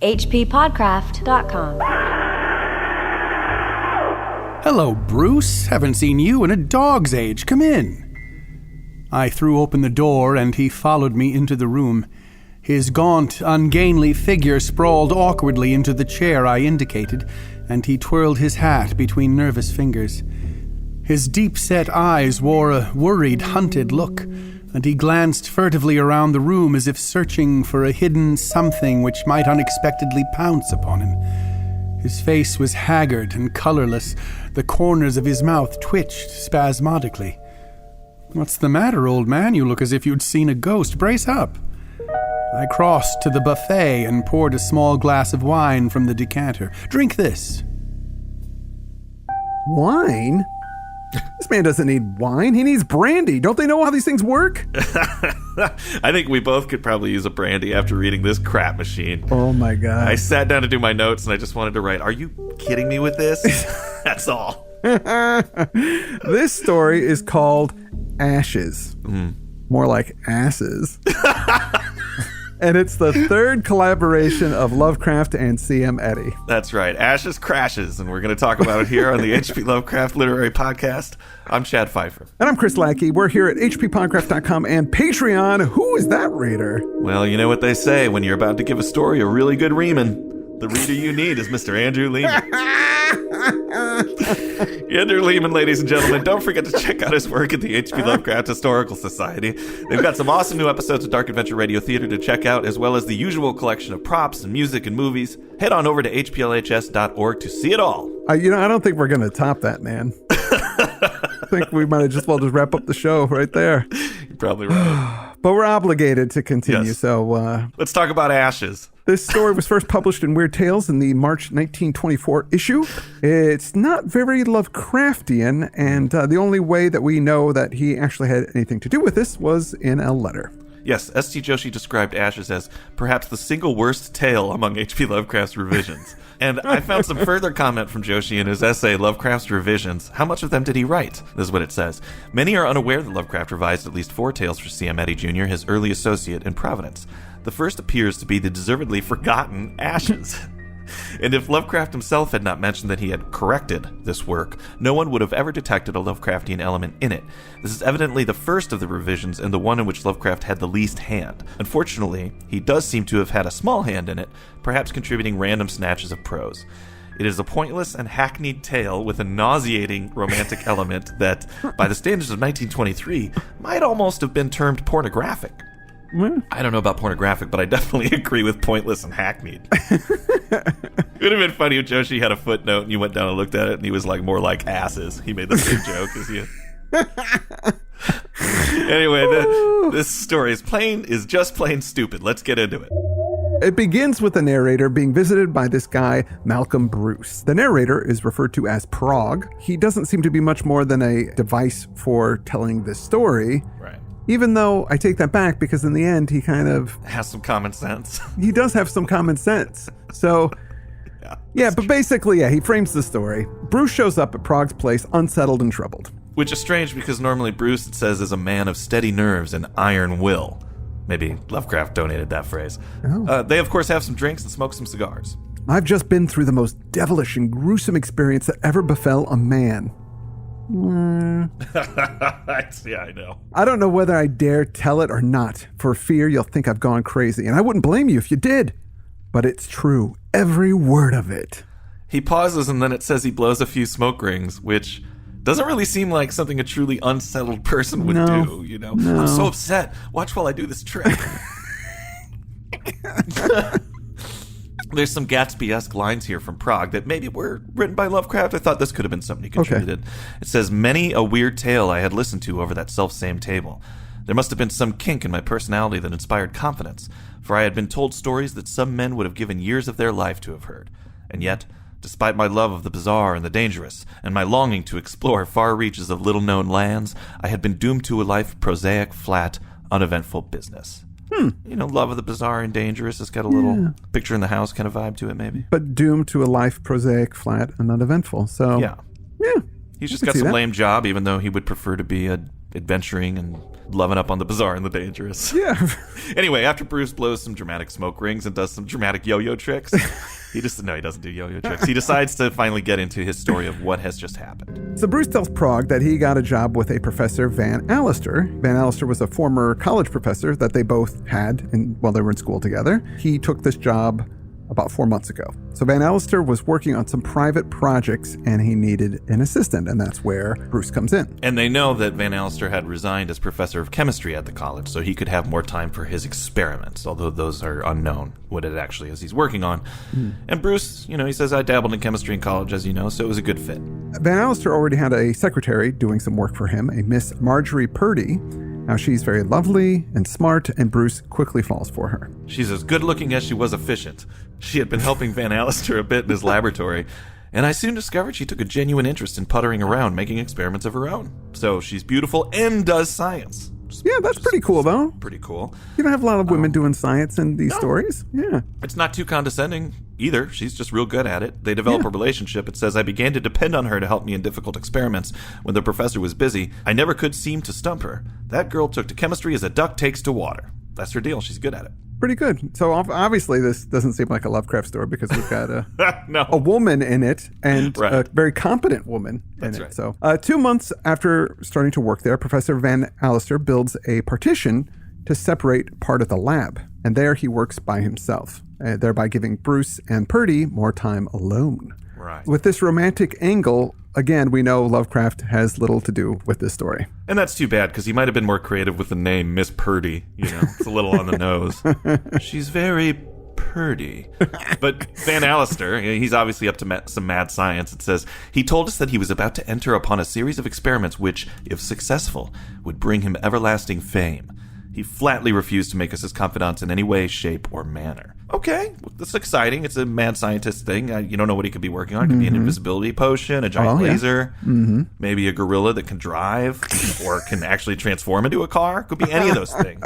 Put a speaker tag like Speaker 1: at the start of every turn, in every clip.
Speaker 1: hppodcraft.com.
Speaker 2: Hello, Bruce. Haven't seen you in a dog's age. Come in. I threw open the door, and he followed me into the room. His gaunt, ungainly figure sprawled awkwardly into the chair I indicated, and he twirled his hat between nervous fingers. His deep-set eyes wore a worried, hunted look, and he glanced furtively around the room as if searching for a hidden something which might unexpectedly pounce upon him. His face was haggard and colorless. The corners of his mouth twitched spasmodically. "What's the matter, old man? You look as if you'd seen a ghost. Brace up." I crossed to the buffet and poured a small glass of wine from the decanter. "Drink this."
Speaker 3: Wine? This man doesn't need wine. He needs brandy. Don't they know how these things work?
Speaker 4: I think we both could probably use a brandy after reading this crap machine.
Speaker 3: Oh, my God.
Speaker 4: I sat down to do my notes, and I just wanted to write, "Are you kidding me with this?" That's all.
Speaker 3: This story is called Ashes. More like asses. And it's the third collaboration of Lovecraft and C.M. Eddy.
Speaker 4: That's right. Ashes Crashes, and we're going to talk about it here on the H.P. Lovecraft Literary Podcast. I'm Chad Pfeiffer.
Speaker 3: And I'm Chris Lackey. We're here at hppodcraft.com and Patreon. Who is that reader?
Speaker 4: Well, you know what they say when you're about to give a story a really good reamin'. The reader you need is Mr. Andrew Lehman. Andrew Lehman, ladies and gentlemen. Don't forget to check out his work at the H.P. Lovecraft Historical Society. They've got some awesome new episodes of Dark Adventure Radio Theater to check out, as well as the usual collection of props and music and movies. Head on over to hplhs.org to see it all.
Speaker 3: I don't think we're going to top that, man. I think we might just wrap up the show right there.
Speaker 4: You're probably right.
Speaker 3: But we're obligated to continue,
Speaker 4: Yes.
Speaker 3: So
Speaker 4: let's talk about Ashes.
Speaker 3: This story was first published in Weird Tales in the March 1924 issue. It's not very Lovecraftian, and the only way that we know that he actually had anything to do with this was in a letter.
Speaker 4: Yes, S.T. Joshi described Ashes as perhaps the single worst tale among H.P. Lovecraft's revisions. And I found some further comment from Joshi in his essay, Lovecraft's Revisions. How much of them did he write? This is what it says. Many are unaware that Lovecraft revised at least 4 tales for C.M. Eddy Jr., his early associate in Providence. The first appears to be the deservedly forgotten Ashes. And if Lovecraft himself had not mentioned that he had corrected this work, no one would have ever detected a Lovecraftian element in it. This is evidently the first of the revisions and the one in which Lovecraft had the least hand. Unfortunately, he does seem to have had a small hand in it, perhaps contributing random snatches of prose. It is a pointless and hackneyed tale with a nauseating romantic element that, by the standards of 1923, might almost have been termed pornographic. I don't know about pornographic, but I definitely agree with pointless and hackneyed. It would have been funny if Joshi had a footnote and you went down and looked at it and he was like more like asses. He made the same joke as you. Anyway, this story is just plain stupid. Let's get into it.
Speaker 3: It begins with the narrator being visited by this guy, Malcolm Bruce. The narrator is referred to as Prog. He doesn't seem to be much more than a device for telling this story.
Speaker 4: Right.
Speaker 3: Even though I take that back because in the end, he kind of
Speaker 4: has some common sense.
Speaker 3: He does have some common sense. So, but basically, he frames the story. Bruce shows up at Prog's place unsettled and troubled.
Speaker 4: Which is strange because normally Bruce, it says, is a man of steady nerves and iron will. Maybe Lovecraft donated that phrase. Oh. They, of course, have some drinks and smoke some cigars.
Speaker 3: I've just been through the most devilish and gruesome experience that ever befell a man.
Speaker 4: Yeah, I know.
Speaker 3: I don't know whether I dare tell it or not, for fear you'll think I've gone crazy, and I wouldn't blame you if you did. But it's true, every word of it.
Speaker 4: He pauses and then it says he blows a few smoke rings, which doesn't really seem like something a truly unsettled person would do, you know? No. I'm so upset. Watch while I do this trick. There's some Gatsby-esque lines here from Prague that maybe were written by Lovecraft. I thought this could have been something he contributed. Okay. It says, many a weird tale I had listened to over that self-same table. There must have been some kink in my personality that inspired confidence, for I had been told stories that some men would have given years of their life to have heard. And yet, despite my love of the bizarre and the dangerous, and my longing to explore far reaches of little-known lands, I had been doomed to a life of prosaic, flat, uneventful business. You know, love of the bizarre and dangerous. It's got a little picture in the house kind of vibe to it, maybe.
Speaker 3: But doomed to a life prosaic, flat, and uneventful. So
Speaker 4: yeah. He's just got some lame job, even though he would prefer to be a adventuring and loving up on the bizarre and the dangerous.
Speaker 3: Yeah.
Speaker 4: Anyway, after Bruce blows some dramatic smoke rings and does some dramatic yo-yo tricks, he doesn't do yo-yo tricks. He decides to finally get into his story of what has just happened.
Speaker 3: So Bruce tells Prague that he got a job with a professor, Van Allister. Van Allister was a former college professor that they both had while they were in school together. He took this job about 4 months ago. So Van Allister was working on some private projects and he needed an assistant, and that's where Bruce comes in.
Speaker 4: And they know that Van Allister had resigned as professor of chemistry at the college, so he could have more time for his experiments, although those are unknown, what it actually is he's working on. And Bruce, he says, I dabbled in chemistry in college, as you know, so it was a good fit.
Speaker 3: Van Allister already had a secretary doing some work for him, a Miss Marjorie Purdy. Now, she's very lovely and smart, and Bruce quickly falls for her.
Speaker 4: She's as good-looking as she was efficient. She had been helping Van Allister a bit in his laboratory, and I soon discovered she took a genuine interest in puttering around, making experiments of her own. So she's beautiful and does science.
Speaker 3: Yeah, that's pretty cool, though.
Speaker 4: Pretty cool.
Speaker 3: You don't have a lot of women doing science in these stories. Yeah.
Speaker 4: It's not too condescending either. She's just real good at it. They develop a relationship. It says, I began to depend on her to help me in difficult experiments when the professor was busy. I never could seem to stump her. That girl took to chemistry as a duck takes to water. That's her deal. She's good at it.
Speaker 3: Pretty good. So obviously this doesn't seem like a Lovecraft story because we've got
Speaker 4: no.
Speaker 3: a woman in it and
Speaker 4: Right.
Speaker 3: a very competent woman
Speaker 4: That's
Speaker 3: in it.
Speaker 4: right.
Speaker 3: So 2 months after starting to work there, Professor Van Allister builds a partition to separate part of the lab. And there he works by himself, thereby giving Bruce and Purdy more time alone.
Speaker 4: Right.
Speaker 3: With this romantic angle, again, we know Lovecraft has little to do with this story.
Speaker 4: And that's too bad, because he might have been more creative with the name Miss Purdy. It's a little on the nose. She's very purdy. But Van Allister, he's obviously up to some mad science. It says, he told us that he was about to enter upon a series of experiments which, if successful, would bring him everlasting fame. He flatly refused to make us his confidants in any way, shape, or manner. Okay, that's exciting. It's a mad scientist thing. You don't know what he could be working on. It could be an invisibility potion, a giant laser, maybe a gorilla that can drive or can actually transform into a car. Could be any of those things.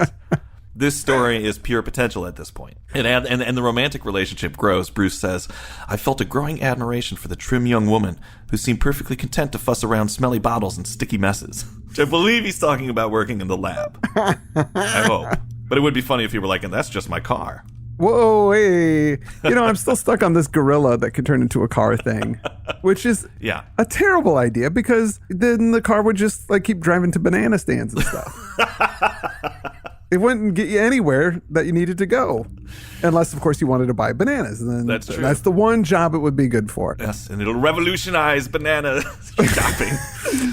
Speaker 4: This story is pure potential at this point. And the romantic relationship grows. Bruce says, I felt a growing admiration for the trim young woman who seemed perfectly content to fuss around smelly bottles and sticky messes. Which I believe he's talking about working in the lab. I hope. But it would be funny if he were like, and that's just my car.
Speaker 3: Whoa, hey. I'm still stuck on this gorilla that can turn into a car thing, which is a terrible idea because then the car would just keep driving to banana stands and stuff. It wouldn't get you anywhere that you needed to go. Unless, of course, you wanted to buy bananas. And then
Speaker 4: That's true.
Speaker 3: That's the one job it would be good for.
Speaker 4: Yes, and it'll revolutionize banana shopping.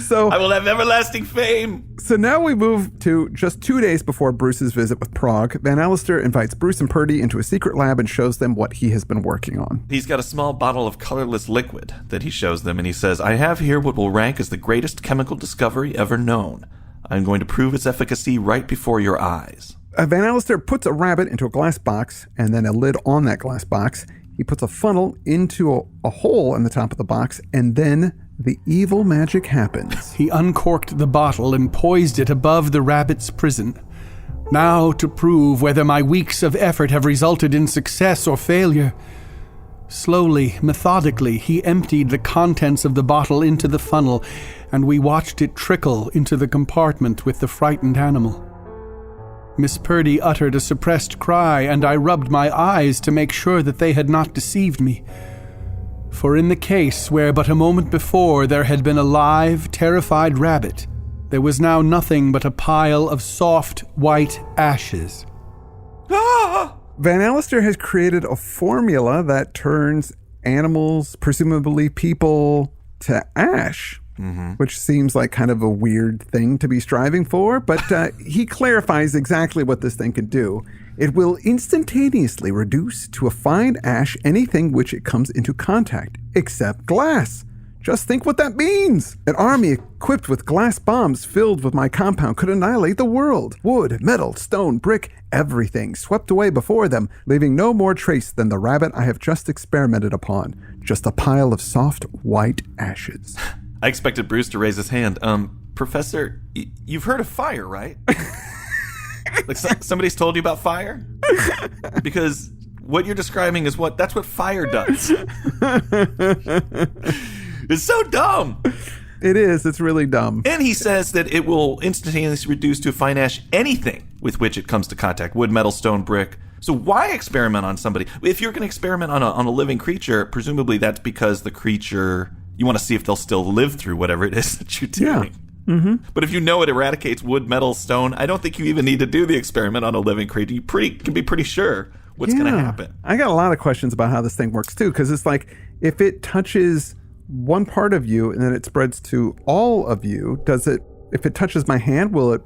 Speaker 3: So
Speaker 4: I will have everlasting fame.
Speaker 3: So now we move to just 2 days before Bruce's visit with Prague. Van Allister invites Bruce and Purdy into a secret lab and shows them what he has been working on.
Speaker 4: He's got a small bottle of colorless liquid that he shows them, and he says, I have here what will rank as the greatest chemical discovery ever known. I'm going to prove its efficacy right before your eyes.
Speaker 3: Van Allister puts a rabbit into a glass box and then a lid on that glass box. He puts a funnel into a hole in the top of the box, and then the evil magic happens.
Speaker 2: He uncorked the bottle and poised it above the rabbit's prison. Now to prove whether my weeks of effort have resulted in success or failure. Slowly, methodically, he emptied the contents of the bottle into the funnel, and we watched it trickle into the compartment with the frightened animal. Miss Purdy uttered a suppressed cry, and I rubbed my eyes to make sure that they had not deceived me. For in the case where but a moment before there had been a live, terrified rabbit, there was now nothing but a pile of soft, white ashes.
Speaker 4: Ah!
Speaker 3: Van Allister has created a formula that turns animals, presumably people, to ash. Which seems like kind of a weird thing to be striving for, but he clarifies exactly what this thing can do. It will instantaneously reduce to a fine ash anything which it comes into contact, except glass. Just think what that means. An army equipped with glass bombs filled with my compound could annihilate the world. Wood, metal, stone, brick, everything swept away before them, leaving no more trace than the rabbit I have just experimented upon. Just a pile of soft, white ashes.
Speaker 4: I expected Bruce to raise his hand. Professor, you've heard of fire, right? Somebody's told you about fire? Because what you're describing is that's what fire does. It's so dumb.
Speaker 3: It is. It's really dumb.
Speaker 4: And he says that it will instantaneously reduce to a fine ash anything with which it comes to contact. Wood, metal, stone, brick. So why experiment on somebody? If you're going to experiment on a living creature, presumably that's because the creature, you want to see if they'll still live through whatever it is that you're doing.
Speaker 3: Yeah. Mm-hmm.
Speaker 4: But if you know it eradicates wood, metal, stone, I don't think you even need to do the experiment on a living creature. You can be pretty sure what's going to happen.
Speaker 3: I got a lot of questions about how this thing works too, because it's like if it touches one part of you and then it spreads to all of you, if it touches my hand, will it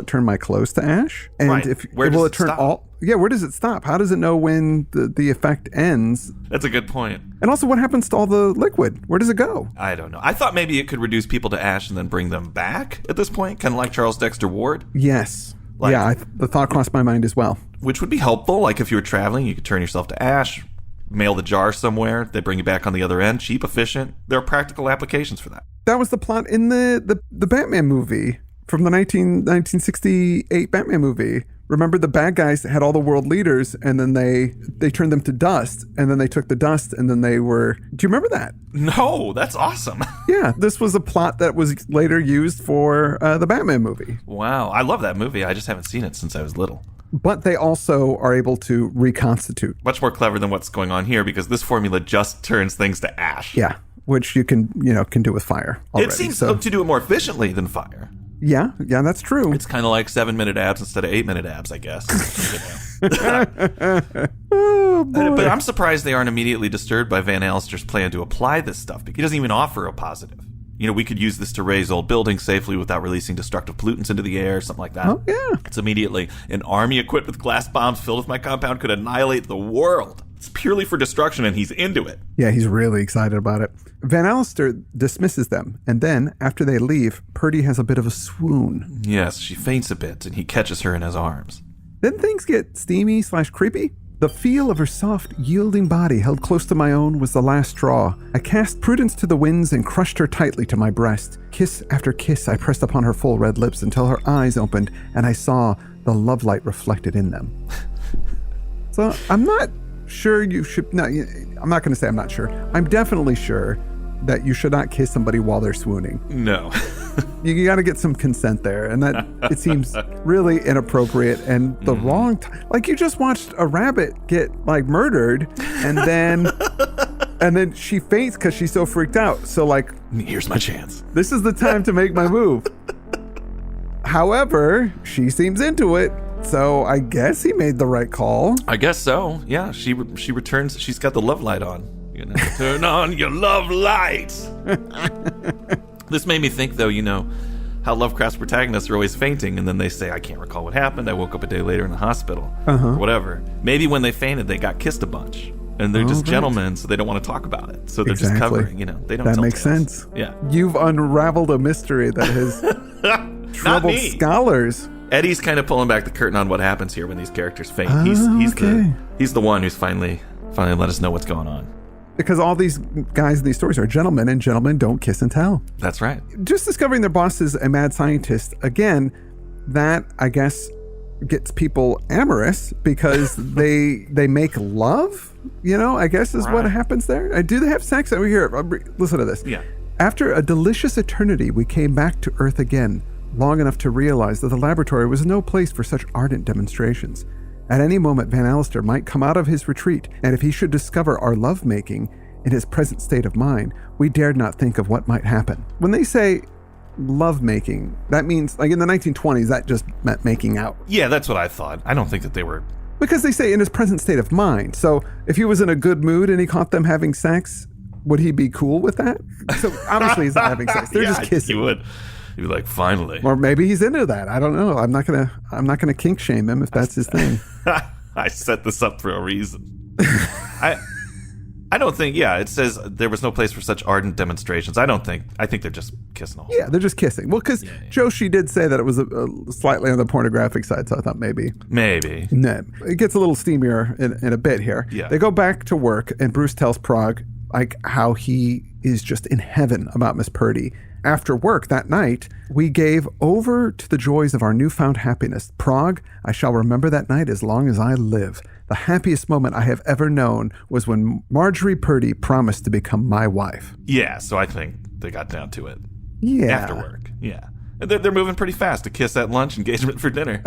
Speaker 3: turn my clothes to ash? And
Speaker 4: right. Where does
Speaker 3: will
Speaker 4: it
Speaker 3: turn
Speaker 4: stop?
Speaker 3: all? Yeah, where does it stop? How does it know when the effect ends?
Speaker 4: That's a good point.
Speaker 3: And also, what happens to all the liquid? Where does it go?
Speaker 4: I don't know. I thought maybe it could reduce people to ash and then bring them back at this point, kind of like Charles Dexter Ward.
Speaker 3: Yes. The thought crossed my mind as well.
Speaker 4: Which would be helpful. Like if you were traveling, you could turn yourself to ash, mail the jar somewhere, they bring you back on the other end. Cheap, efficient. There are practical applications for that.
Speaker 3: That was the plot in the Batman movie from the 1968 Batman movie. Remember, the bad guys had all the world leaders, and then they turned them to dust, and then they took the dust, and then they were... Do you remember that?
Speaker 4: No, that's awesome.
Speaker 3: Yeah, this was a plot that was later used for the Batman movie.
Speaker 4: Wow, I love that movie. I just haven't seen it since I was little.
Speaker 3: But they also are able to reconstitute.
Speaker 4: Much more clever than what's going on here, because this formula just turns things to ash.
Speaker 3: Yeah, which you can do with fire already.
Speaker 4: It seems to do it more efficiently than fire.
Speaker 3: Yeah, that's true.
Speaker 4: It's kind of like 7-minute abs instead of 8-minute abs, I guess.
Speaker 3: Oh, boy.
Speaker 4: But I'm surprised they aren't immediately disturbed by Van Alstyre's plan to apply this stuff, because he doesn't even offer a positive. We could use this to raise old buildings safely without releasing destructive pollutants into the air, something like that.
Speaker 3: Oh, yeah.
Speaker 4: It's immediately an army equipped with glass bombs filled with my compound could annihilate the world. It's purely for destruction, and he's into it.
Speaker 3: Yeah, he's really excited about it. Van Alstyre dismisses them, and then, after they leave, Purdy has a bit of a swoon.
Speaker 4: Yes, she faints a bit, and he catches her in his arms.
Speaker 3: Then things get steamy/creepy. The feel of her soft, yielding body held close to my own was the last straw. I cast Prudence to the winds and crushed her tightly to my breast. Kiss after kiss, I pressed upon her full red lips until her eyes opened, and I saw the love light reflected in them. So, I'm not sure you should... No, I'm not going to say I'm not sure. I'm definitely sure that you should not kiss somebody while they're swooning.
Speaker 4: No.
Speaker 3: You got to get some consent there, and that it seems really inappropriate and the wrong time. Like, you just watched a rabbit get murdered, and then she faints because she's so freaked out. So
Speaker 4: here's my chance.
Speaker 3: This is the time to make my move. However, she seems into it, so I guess he made the right call.
Speaker 4: I guess so. Yeah, she returns. She's got the love light on. Turn on your love light. This made me think, though, how Lovecraft's protagonists are always fainting, and then they say, I can't recall what happened. I woke up a day later in the hospital, or whatever. Maybe when they fainted, they got kissed a bunch, and they're just gentlemen, so they don't want to talk about it. So they're just covering, they don't.
Speaker 3: That
Speaker 4: tell
Speaker 3: makes
Speaker 4: tales.
Speaker 3: sense.
Speaker 4: Yeah,
Speaker 3: you've unraveled a mystery that has troubled scholars.
Speaker 4: Eddie's kind of pulling back the curtain on what happens here when these characters faint. He's the one who's finally let us know what's going on.
Speaker 3: Because all these guys in these stories are gentlemen, and gentlemen don't kiss and tell.
Speaker 4: That's right.
Speaker 3: Just discovering their boss is a mad scientist, again, that, I guess, gets people amorous because they make love, I guess is what happens there. Do they have sex over here? Listen to this.
Speaker 4: Yeah.
Speaker 3: After a delicious eternity, we came back to Earth again, long enough to realize that the laboratory was no place for such ardent demonstrations. At any moment, Van Alstyre might come out of his retreat, and if he should discover our lovemaking in his present state of mind, we dared not think of what might happen. When they say lovemaking, that means, in the 1920s, that just meant making out.
Speaker 4: Yeah, that's what I thought. I don't think that they were...
Speaker 3: Because they say in his present state of mind. So if he was in a good mood and he caught them having sex, would he be cool with that? So obviously he's not having sex. They're just kissing.
Speaker 4: He would. He'd be like, finally.
Speaker 3: Or maybe he's into that. I don't know. I'm not gonna kink shame him if that's his thing.
Speaker 4: I set this up for a reason. I don't think. Yeah, it says there was no place for such ardent demonstrations. I think they're just kissing all.
Speaker 3: Yeah, they're just kissing. Well, because Joshi did say that it was a slightly on the pornographic side, so I thought maybe. No, it gets a little steamier in a bit here.
Speaker 4: Yeah.
Speaker 3: They go back to work, and Bruce tells Prague how he is just in heaven about Miss Purdy. After work that night, we gave over to the joys of our newfound happiness. Prague, I shall remember that night as long as I live. The happiest moment I have ever known was when Marjorie Purdy promised to become my wife.
Speaker 4: Yeah, so I think they got down to it.
Speaker 3: Yeah.
Speaker 4: After work. Yeah. And they're moving pretty fast. A kiss at lunch, engagement for dinner.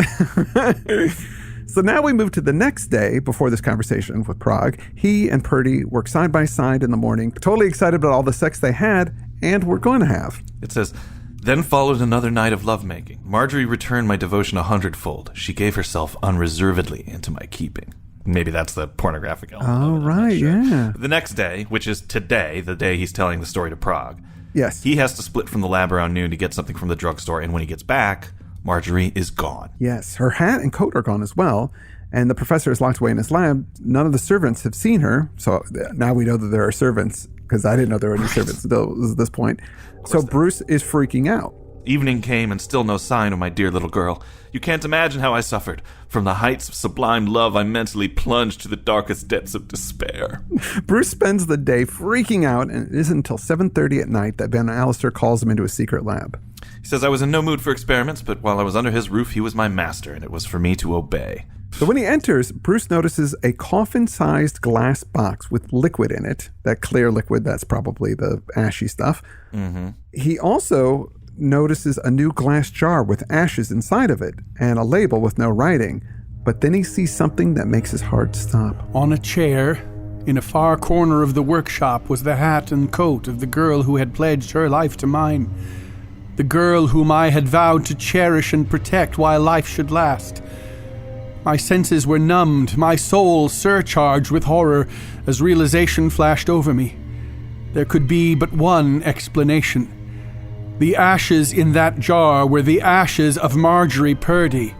Speaker 3: So now we move to the next day before this conversation with Prague. He and Purdy work side by side in the morning, totally excited about all the sex they had and were going to have.
Speaker 4: It says, then followed another night of lovemaking. Marjorie returned my devotion 100-fold. She gave herself unreservedly into my keeping. Maybe that's the pornographic element.
Speaker 3: Oh, right, sure. Yeah.
Speaker 4: The next day, which is today, the day he's telling the story to Prague,
Speaker 3: yes,
Speaker 4: he has to split from the lab around noon to get something from the drugstore, and when he gets back, Marjorie is gone.
Speaker 3: Yes, her hat and coat are gone as well, and the professor is locked away in his lab. None of the servants have seen her, so now we know that there are servants, because I didn't know there were any servants until this point. So Bruce is freaking out.
Speaker 4: Evening came and still no sign of my dear little girl. You can't imagine how I suffered. From the heights of sublime love, I mentally plunged to the darkest depths of despair.
Speaker 3: Bruce spends the day freaking out, and it isn't until 7:30 at night that Van Allister calls him into a secret lab.
Speaker 4: He says I was in no mood for experiments, but while I was under his roof, he was my master, and it was for me to obey.
Speaker 3: So when he enters, Bruce notices a coffin-sized glass box with liquid in it. That clear liquid, that's probably the ashy stuff.
Speaker 4: Mm-hmm.
Speaker 3: He also notices a new glass jar with ashes inside of it and a label with no writing. But then he sees something that makes his heart stop.
Speaker 2: On a chair, in a far corner of the workshop, was the hat and coat of the girl who had pledged her life to mine. The girl whom I had vowed to cherish and protect while life should last. My senses were numbed, my soul surcharged with horror as realization flashed over me. There could be but one explanation. The ashes in that jar were the ashes of Marjorie Purdy.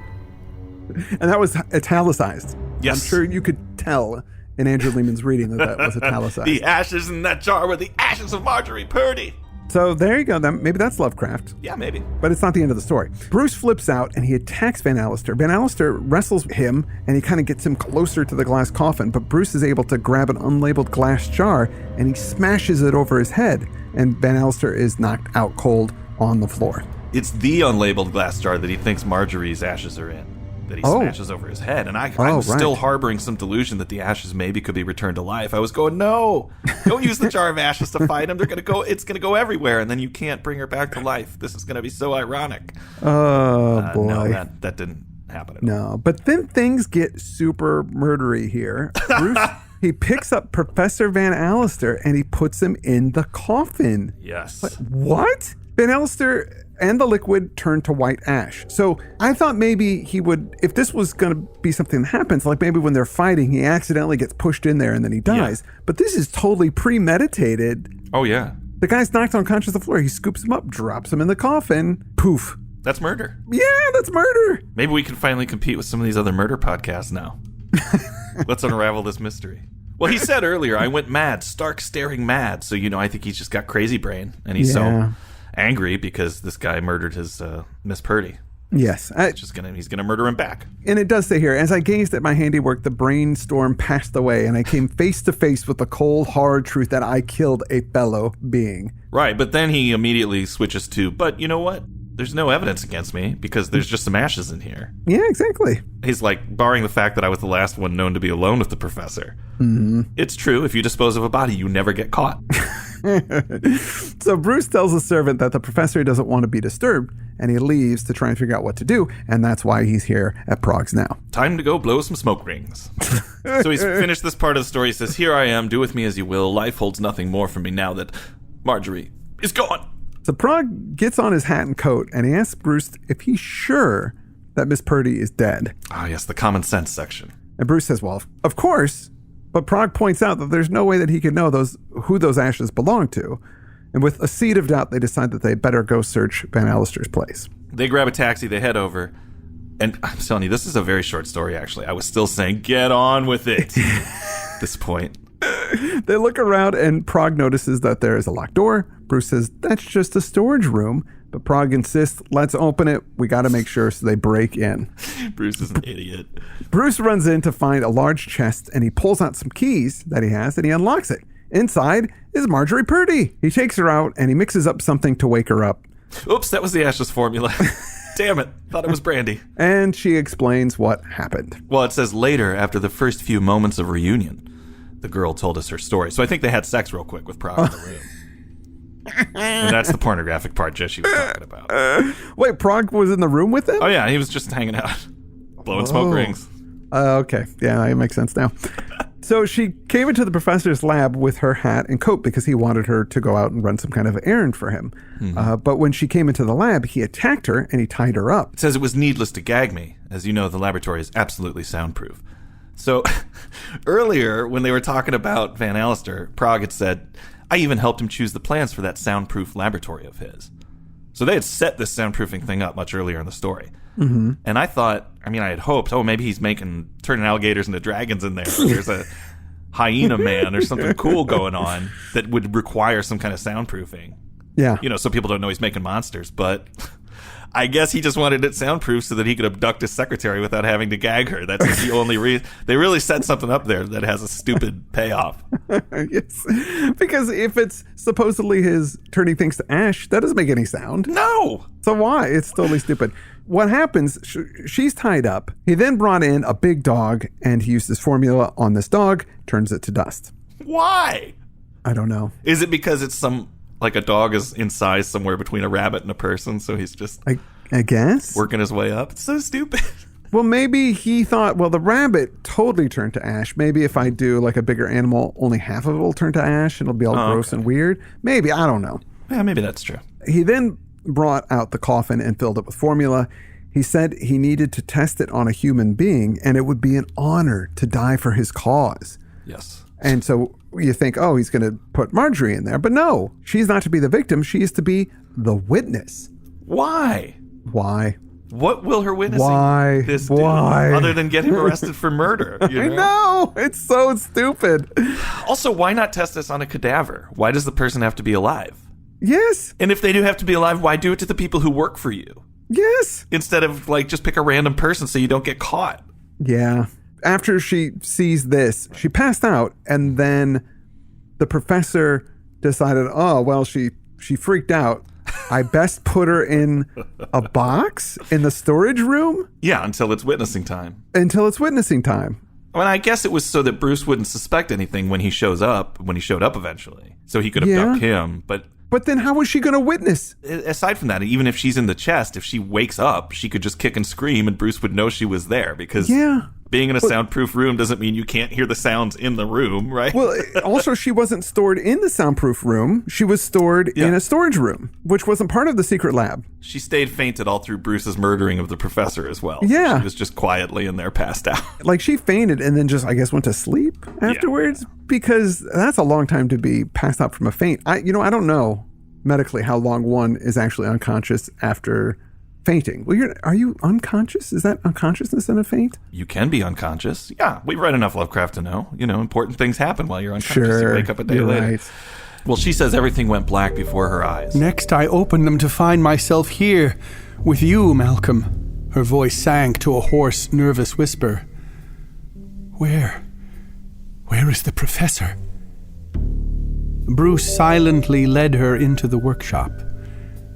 Speaker 3: And that was italicized.
Speaker 4: Yes.
Speaker 3: I'm sure you could tell in Andrew Lehman's reading that was italicized.
Speaker 4: The ashes in that jar were the ashes of Marjorie Purdy.
Speaker 3: So there you go. Maybe that's Lovecraft.
Speaker 4: Yeah, maybe.
Speaker 3: But it's not the end of the story. Bruce flips out and he attacks Van Allister. Van Allister wrestles him and he kind of gets him closer to the glass coffin. But Bruce is able to grab an unlabeled glass jar and he smashes it over his head. And Van Allister is knocked out cold on the floor.
Speaker 4: It's the unlabeled glass jar that he thinks Marjorie's ashes are in, that he smashes over his head. And I'm still harboring some delusion that the ashes maybe could be returned to life. I was going, no, don't use the jar of ashes to fight him. It's going to go everywhere, and then you can't bring her back to life. This is going to be so ironic.
Speaker 3: Oh, boy.
Speaker 4: No, that didn't happen at all.
Speaker 3: No, but then things get super murdery here. Bruce, he picks up Professor Van Allister and he puts him in the coffin.
Speaker 4: Yes.
Speaker 3: What? Van Allister and the liquid turn to white ash. So I thought maybe he would, if this was going to be something that happens, like maybe when they're fighting, he accidentally gets pushed in there and then he dies. Yeah. But this is totally premeditated.
Speaker 4: Oh, yeah.
Speaker 3: The guy's knocked unconscious on the floor. He scoops him up, drops him in the coffin. Poof.
Speaker 4: That's murder.
Speaker 3: Yeah, that's murder.
Speaker 4: Maybe we can finally compete with some of these other murder podcasts now. Let's unravel this mystery. Well, he said earlier, I went mad, stark staring mad. So, I think he's just got crazy brain. And he's so angry because this guy murdered his Miss Purdy.
Speaker 3: Yes.
Speaker 4: He's gonna murder him back.
Speaker 3: And it does say here, as I gazed at my handiwork, the brainstorm passed away, and I came face to face with the cold, hard truth that I killed a fellow being.
Speaker 4: Right, but then he immediately switches to, but you know what? There's no evidence against me because there's just some ashes in here.
Speaker 3: Yeah, exactly.
Speaker 4: He's like, barring the fact that I was the last one known to be alone with the professor.
Speaker 3: Mm-hmm.
Speaker 4: It's true, if you dispose of a body, you never get caught.
Speaker 3: So Bruce tells the servant that the professor doesn't want to be disturbed, and he leaves to try and figure out what to do, and that's why he's here at Prague's now.
Speaker 4: Time to go blow some smoke rings. So he's finished this part of the story. He says, here I am, do with me as you will. Life holds nothing more for me now that Marjorie is gone.
Speaker 3: So Prague gets on his hat and coat, and he asks Bruce if he's sure that Miss Purdy is dead.
Speaker 4: Ah, yes, the common sense section.
Speaker 3: And Bruce says, well, of course. But Prague points out that there's no way that he could know who those ashes belong to. And with a seed of doubt, they decide that they better go search Van Allister's place.
Speaker 4: They grab a taxi, they head over. And I'm telling you, this is a very short story, actually. I was still saying, get on with it at this point.
Speaker 3: They look around, and Prague notices that there is a locked door. Bruce says, that's just a storage room. But Prague insists, let's open it. We got to make sure, so they break in.
Speaker 4: Bruce is an idiot.
Speaker 3: Bruce runs in to find a large chest, and he pulls out some keys that he has, and he unlocks it. Inside is Marjorie Purdy. He takes her out, and he mixes up something to wake her up.
Speaker 4: Oops, that was the ashes formula. Damn it. Thought it was brandy.
Speaker 3: And she explains what happened.
Speaker 4: Well, it says later, after the first few moments of reunion, the girl told us her story. So I think they had sex real quick with Prague in the room. And that's the pornographic part Joshi was talking about.
Speaker 3: Wait, Prague was in the room with him?
Speaker 4: Oh, yeah, he was just hanging out, blowing smoke rings.
Speaker 3: Okay. Yeah, it makes sense now. So she came into the professor's lab with her hat and coat because he wanted her to go out and run some kind of errand for him. But when she came into the lab, he attacked her and he tied her up.
Speaker 4: It says it was needless to gag me. As you know, the laboratory is absolutely soundproof. So earlier, when they were talking about Van Allister, Prague had said, I even helped him choose the plans for that soundproof laboratory of his. So they had set this soundproofing thing up much earlier in the story. And I thought, I had hoped, maybe he's turning alligators into dragons in there. Or there's a hyena man or something cool going on that would require some kind of soundproofing.
Speaker 3: Yeah.
Speaker 4: So people don't know he's making monsters. But I guess he just wanted it soundproof so that he could abduct his secretary without having to gag her. That's the only reason. They really set something up there that has a stupid payoff.
Speaker 3: Yes. Because if it's supposedly his turning things to ash, that doesn't make any sound.
Speaker 4: No.
Speaker 3: So why? It's totally stupid. What happens, she's tied up. He then brought in a big dog, and he used his formula on this dog, turns it to dust.
Speaker 4: Why?
Speaker 3: I don't know.
Speaker 4: Is it because it's a dog is in size somewhere between a rabbit and a person, so he's just
Speaker 3: I guess
Speaker 4: working his way up? It's so stupid.
Speaker 3: Well, maybe he thought, well, the rabbit totally turned to ash. Maybe if I do like a bigger animal, only half of it will turn to ash. It'll be all gross and weird. Maybe. I don't know.
Speaker 4: Yeah, maybe that's true.
Speaker 3: He then brought out the coffin and filled it with formula. He said he needed to test it on a human being, and it would be an honor to die for his cause.
Speaker 4: Yes.
Speaker 3: And so you think, he's going to put Marjorie in there. But no, she's not to be the victim. She is to be the witness.
Speaker 4: Why? What will her witnessing this do other than get him arrested for murder?
Speaker 3: I know. It's so stupid.
Speaker 4: Also, why not test this on a cadaver? Why does the person have to be alive?
Speaker 3: Yes.
Speaker 4: And if they do have to be alive, why do it to the people who work for you?
Speaker 3: Yes.
Speaker 4: Instead of just pick a random person so you don't get caught.
Speaker 3: Yeah. After she sees this, she passed out, and then the professor decided, she freaked out. I best put her in a box in the storage room?
Speaker 4: Yeah, until it's witnessing time. I guess it was so that Bruce wouldn't suspect anything when he showed up eventually. So he could abduct him,
Speaker 3: But then how was she going to witness?
Speaker 4: Aside from that, even if she's in the chest, if she wakes up, she could just kick and scream and Bruce would know she was there because being in a soundproof room doesn't mean you can't hear the sounds in the room, right?
Speaker 3: Well, also, she wasn't stored in the soundproof room. She was stored in a storage room, which wasn't part of the secret lab.
Speaker 4: She stayed fainted all through Bruce's murdering of the professor as well.
Speaker 3: Yeah.
Speaker 4: So she was just quietly in there passed out.
Speaker 3: She fainted and then just, I guess, went to sleep afterwards because that's a long time to be passed out from a faint. I don't know medically how long one is actually unconscious after fainting. Well, are you unconscious? Is that unconsciousness in a faint?
Speaker 4: You can be unconscious. Yeah, we've read enough Lovecraft to know. Important things happen while you're unconscious.
Speaker 3: Sure,
Speaker 4: you wake up a day later.
Speaker 3: Right.
Speaker 4: Well, she says everything went black before her eyes.
Speaker 2: Next, I opened them to find myself here, with you, Malcolm. Her voice sank to a hoarse, nervous whisper. Where is the professor? Bruce silently led her into the workshop.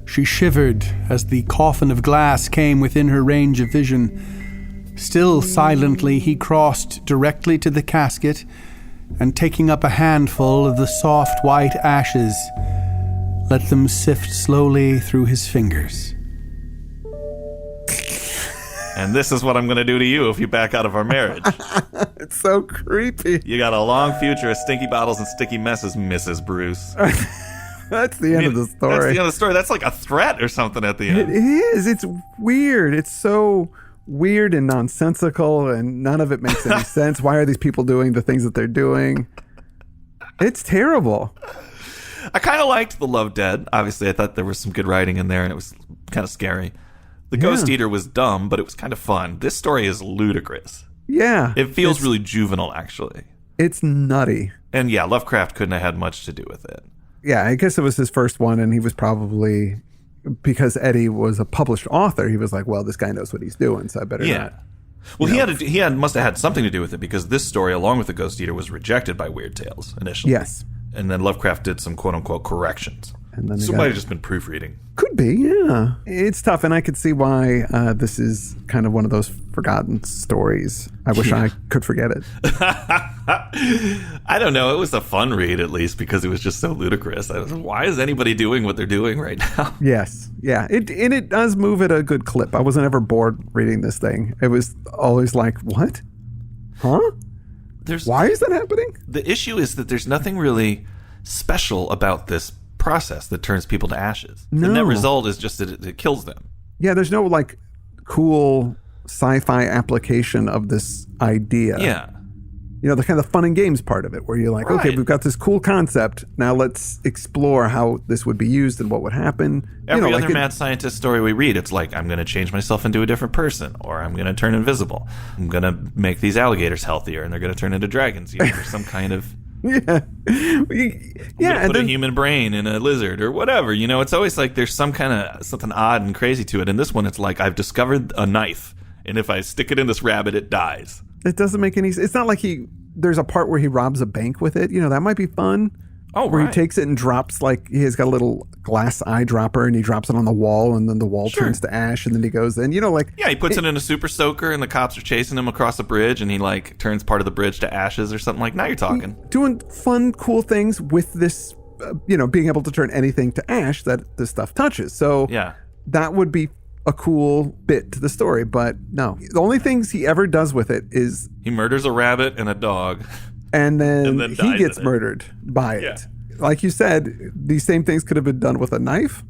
Speaker 2: She shivered as the coffin of glass came within her range of vision. Still silently, he crossed directly to the casket and, taking up a handful of the soft white ashes, let them sift slowly through his fingers.
Speaker 4: And this is what I'm going to do to you if you back out of our marriage.
Speaker 3: It's so creepy.
Speaker 4: You got a long future of stinky bottles and sticky messes, Mrs. Bruce.
Speaker 3: That's the end of the story.
Speaker 4: That's the end of the story. That's like a threat or something at the end.
Speaker 3: It is. It's weird. It's so weird and nonsensical, and none of it makes any sense. Why are these people doing the things that they're doing? It's terrible.
Speaker 4: I kind of liked The Love Dead. Obviously, I thought there was some good writing in there, and it was kind of scary. The Ghost Eater was dumb, but it was kind of fun. This story is ludicrous.
Speaker 3: Yeah.
Speaker 4: It feels really juvenile, actually.
Speaker 3: It's nutty.
Speaker 4: And yeah, Lovecraft couldn't have had much to do with it.
Speaker 3: Yeah, I guess it was his first one, and he was probably, because Eddy was a published author, he was like, well, this guy knows what he's doing, so I better not.
Speaker 4: Well, he must have had something to do with it, because this story, along with The Ghost Eater, was rejected by Weird Tales initially.
Speaker 3: Yes.
Speaker 4: And then Lovecraft did some quote-unquote corrections.
Speaker 3: And then
Speaker 4: Somebody's just been proofreading.
Speaker 3: Could be, yeah. It's tough, and I could see why this is kind of one of those forgotten stories. I wish I could forget it.
Speaker 4: I don't know. It was a fun read, at least, because it was just so ludicrous. Why is anybody doing what they're doing right now?
Speaker 3: Yes, yeah. It does move at a good clip. I wasn't ever bored reading this thing. It was always like, what? Huh? Why is that happening?
Speaker 4: The issue is that there's nothing really special about this process that turns people to ashes.
Speaker 3: No.
Speaker 4: The net result is just that it kills them.
Speaker 3: Yeah, there's no like cool sci-fi application of this idea.
Speaker 4: Yeah.
Speaker 3: You know, the kind of fun and games part of it where you're like,
Speaker 4: Right.
Speaker 3: okay, we've got this cool concept. Now let's explore how this would be used and what would happen.
Speaker 4: Every other mad scientist story we read, it's like, I'm going to change myself into a different person, or I'm going to turn invisible. I'm going to make these alligators healthier, and they're going to turn into dragons. You know, there's some kind of...
Speaker 3: Yeah.
Speaker 4: Yeah, put a human brain in a lizard or whatever. You know, it's always like there's some kind of something odd and crazy to it. And this one, it's like I've discovered a knife, and if I stick it in this rabbit, it dies.
Speaker 3: It doesn't make any... It's not like there's a part where he robs a bank with it. You know, that might be fun.
Speaker 4: Oh,
Speaker 3: where
Speaker 4: right.
Speaker 3: he takes it and drops, like, he's got a little glass eyedropper and he drops it on the wall, and then the wall turns to ash, and then he goes in. You know, like...
Speaker 4: Yeah, he puts it in a super soaker, and the cops are chasing him across a bridge, and he, like, turns part of the bridge to ashes or something. Like, now you're talking.
Speaker 3: Doing fun, cool things with this, being able to turn anything to ash that this stuff touches. So
Speaker 4: Yeah.
Speaker 3: that would be a cool bit to the story, but no. The only things he ever does with it is...
Speaker 4: He murders a rabbit and a dog.
Speaker 3: And then
Speaker 4: dies
Speaker 3: he gets
Speaker 4: in it.
Speaker 3: murdered by it.
Speaker 4: Yeah.
Speaker 3: Like you said, these same things could have been done with a knife.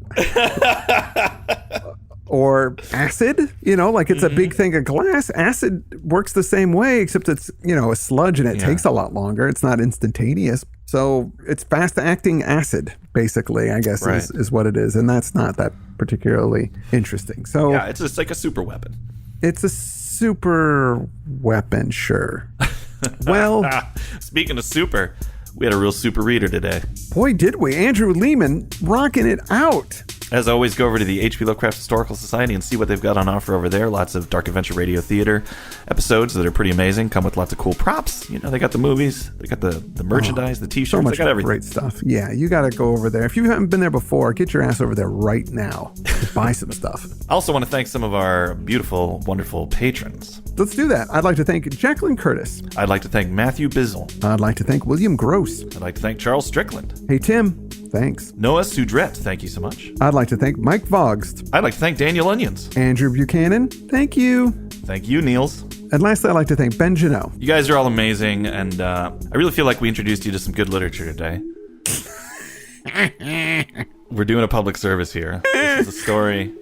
Speaker 3: Or acid, like it's a big thing of glass. Acid works the same way, except it's, a sludge and it takes a lot longer. It's not instantaneous. So it's fast acting acid, basically, I guess,
Speaker 4: Right.
Speaker 3: is what it is. And that's not that particularly interesting. So
Speaker 4: Yeah, it's just like a super weapon.
Speaker 3: it's a super weapon, sure. Well,
Speaker 4: Speaking of super, we had a real super reader today.
Speaker 3: boy, did we. Andrew Lehman rocking it out.
Speaker 4: As always, go over to the H.P. Lovecraft Historical Society and see what they've got on offer over there. Lots of Dark Adventure Radio Theater episodes that are pretty amazing. Come with lots of cool props. They got the movies, they got the merchandise, the T-shirts,
Speaker 3: So much
Speaker 4: they got everything.
Speaker 3: great stuff. Yeah, you got to go over there. If you haven't been there before, get your ass over there right now. Buy some stuff.
Speaker 4: I also want to thank some of our beautiful, wonderful patrons.
Speaker 3: Let's do that. I'd like to thank Jacqueline Curtis.
Speaker 4: I'd like to thank Matthew Bizzle.
Speaker 3: I'd like to thank William Gross.
Speaker 4: I'd like to thank Charles Strickland.
Speaker 3: Hey, Tim. Thanks.
Speaker 4: Noah Sudret, thank you so much.
Speaker 3: I'd like to thank Mike Vogst.
Speaker 4: I'd like to thank Daniel Onions.
Speaker 3: Andrew Buchanan. Thank you.
Speaker 4: Thank you, Niels.
Speaker 3: And lastly, I'd like to thank Ben Janot.
Speaker 4: You guys are all amazing, and I really feel like we introduced you to some good literature today. We're doing a public service here. This is a story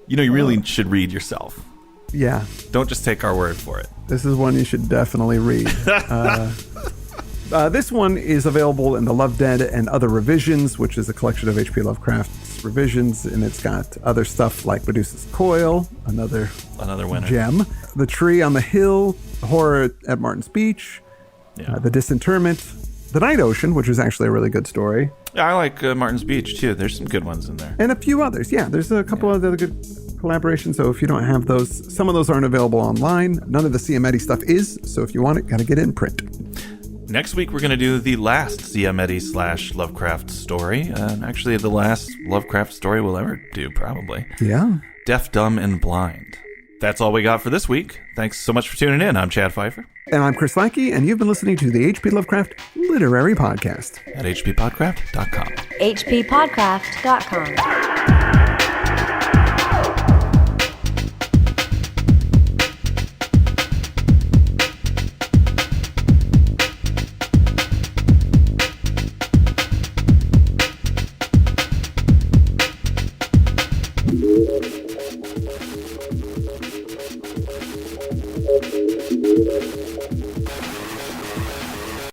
Speaker 4: you really should read yourself.
Speaker 3: Yeah,
Speaker 4: Don't just take our word for it.
Speaker 3: this is one you should definitely read. This one is available in the Love, Dead, and Other Revisions, which is a collection of H.P. Lovecraft's revisions, and it's got other stuff like Medusa's Coil, another
Speaker 4: Winner.
Speaker 3: gem, The Tree on the Hill, Horror at Martin's Beach,
Speaker 4: Yeah.
Speaker 3: The Disinterment, The Night Ocean, which is actually a really good story,
Speaker 4: Yeah, I like Martin's Beach, too. There's some good ones in there.
Speaker 3: and a few others. Yeah, there's a couple of other good collaborations, so if you don't have those, some of those aren't available online. None of the CM Eddy stuff is, so if you want it, got to get it in print.
Speaker 4: Next week, we're going to do the last CM Eddy / Lovecraft story. Actually, the last Lovecraft story we'll ever do, probably.
Speaker 3: Yeah.
Speaker 4: Deaf, Dumb, and Blind. That's all we got for this week. Thanks so much for tuning in. I'm Chad Pfeiffer
Speaker 3: And I'm Chris Lackey, and you've been listening to the H.P. Lovecraft Literary Podcast.
Speaker 4: at hppodcraft.com.
Speaker 1: hppodcraft.com.